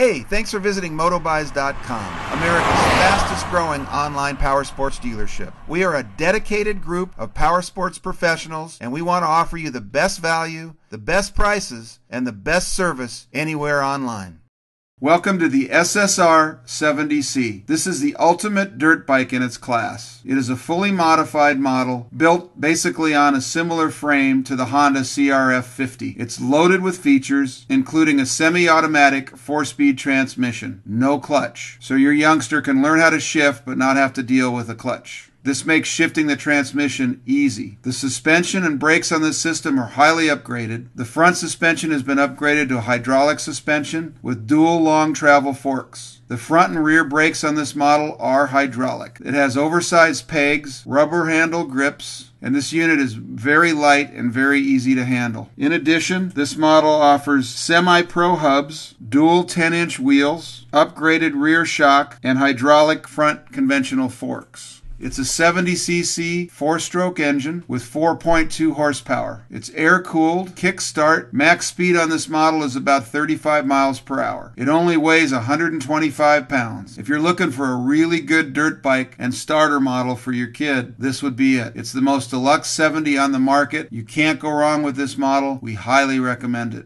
Hey, thanks for visiting Motobuys.com, America's fastest growing online power sports dealership. We are a dedicated group of power sports professionals, and we want to offer you the best value, the best prices, and the best service anywhere online. Welcome to the SSR 70C. This is the ultimate dirt bike in its class. It is a fully modified model built basically on a similar frame to the Honda CRF 50. It's loaded with features, including a semi-automatic 4-speed transmission, no clutch, so your youngster can learn how to shift but not have to deal with a clutch. This makes shifting the transmission easy. The suspension and brakes on this system are highly upgraded. The front suspension has been upgraded to a hydraulic suspension with dual long travel forks. The front and rear brakes on this model are hydraulic. It has oversized pegs, rubber handle grips, and this unit is very light and very easy to handle. In addition, this model offers semi-pro hubs, dual 10-inch wheels, upgraded rear shock, and hydraulic front conventional forks. It's a 70cc 4-stroke engine with 4.2 horsepower. It's air-cooled, kick-start. Max speed on this model is about 35 miles per hour. It only weighs 125 pounds. If you're looking for a really good dirt bike and starter model for your kid, this would be it. It's the most deluxe 70 on the market. You can't go wrong with this model. We highly recommend it.